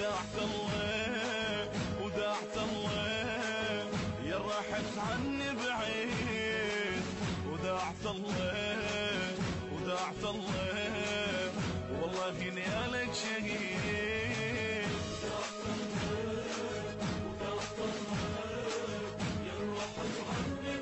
ودعت الله ودعت الله يا راحت عني بعيد، ودعت الله ودعت الله والله نيالك شهيد. ودعت الله يا راحت عني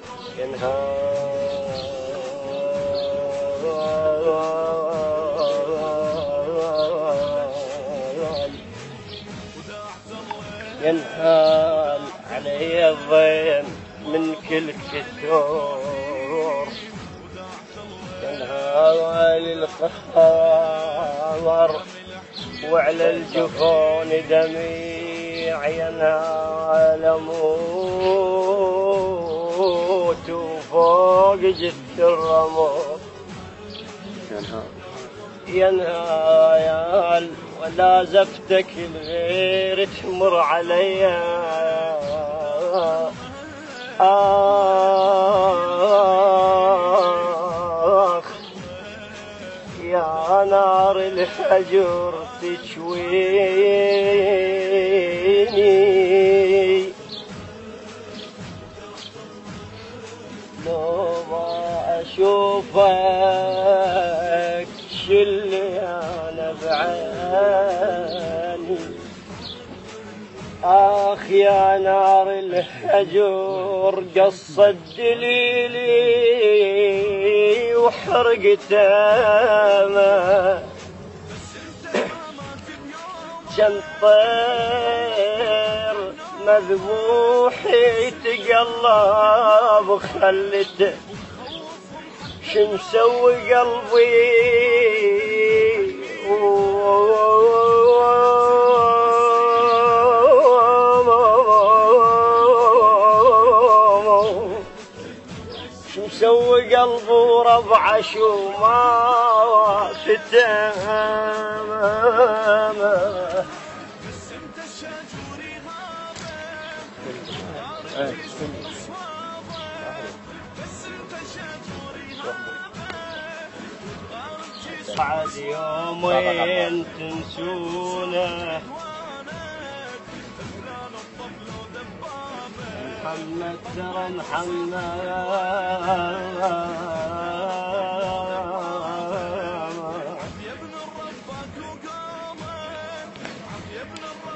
ينهال علي الضيم من كل كثور، ينهال القمر وعلى الجفون دميع، ينهال اموت وفوق جث الرمل، ينهال ولا زفتك الغير تمر عليا. آخ يا نار الهجر تشويني، لو ما أشوفك شلي أنا بعيني. آخ يا نار الهجر قصت دليلي وحرقت أمه، كم طير مذبوح يتقلب خلته، شن مسوي قلبي شو مسوي قلبي وربعه شو ما فتامه. بعد يومين تنسونه محمد، ترى محمد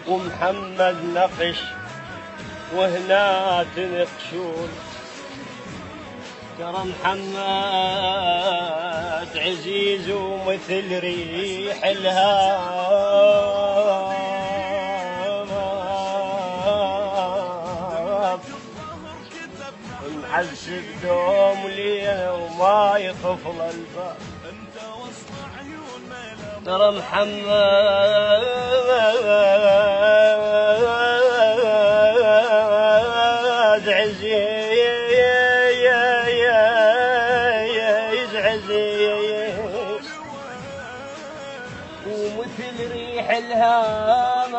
ومحمد نقش وهنا تنقشون، ترى محمد عزيز ومثل ريح الهام، معذب دوم لينا وما يخفل الباب، ترى محمد عزيز ومثل ريح الهام،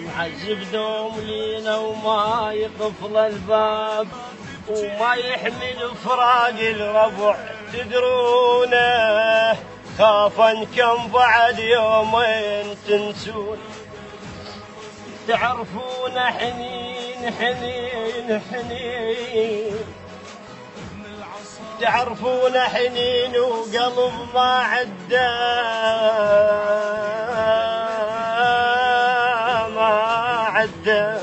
معذب دوم لينا وما يقفل الباب، وما يحمل فراق الربع تدرونه، خافا كم بعد يومين تنسون، تعرفون حنين حنين حنين، تعرفون حنين وقلب ما عدى ما عدى.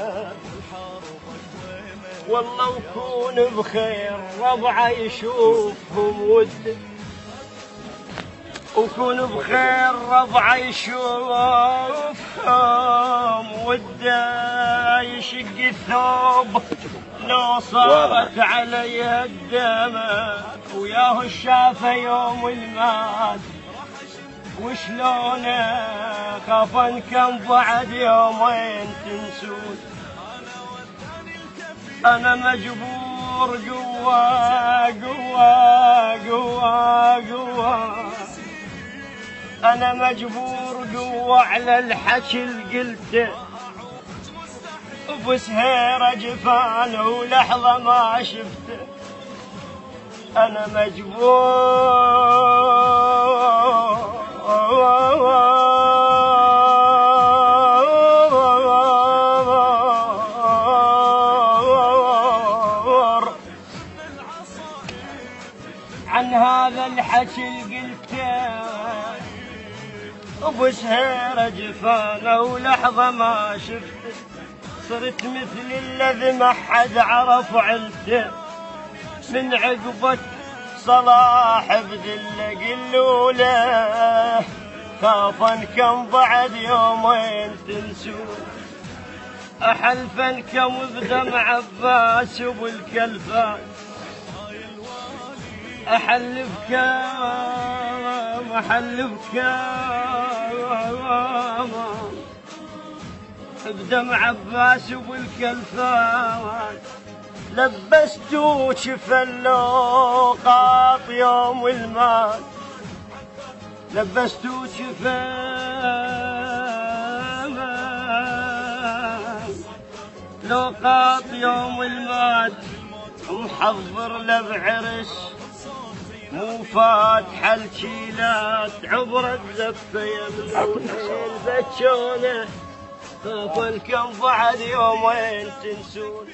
والله وكون بخير ربعه يشوفهم ود، وكون بخير ربعه يشوفهم وده، يشق الثوب لو صارت علي الدمى، وياه الشافه يوم المات وشلونه، خافا كم بعد يومين تنسون، أنا مجبور قوة قوة قوة قوة، أنا مجبور قوة على الحكي اللي قلته، وبسهيرة جفانه ولحظة ما شفته، أنا مجبور لكن قلته بسهيرة جفانه ولحظة ما شفته صرت مثل الذي ما حد عرف عيلته من عقبك صلاح بذله قلوله خافا كم بعد يومين تنسون أحلفا كم بدمع عباس وبالكلفان أحلف كام بدمع عباس وبالكلفان لبستو شفلوقاط يوم المال لبستو لوقاط يوم المال ومحضر له بعرس مو فاتح الشيلات عبرت زفه يمنون بتشونه خافا كم بعد يومين تنسون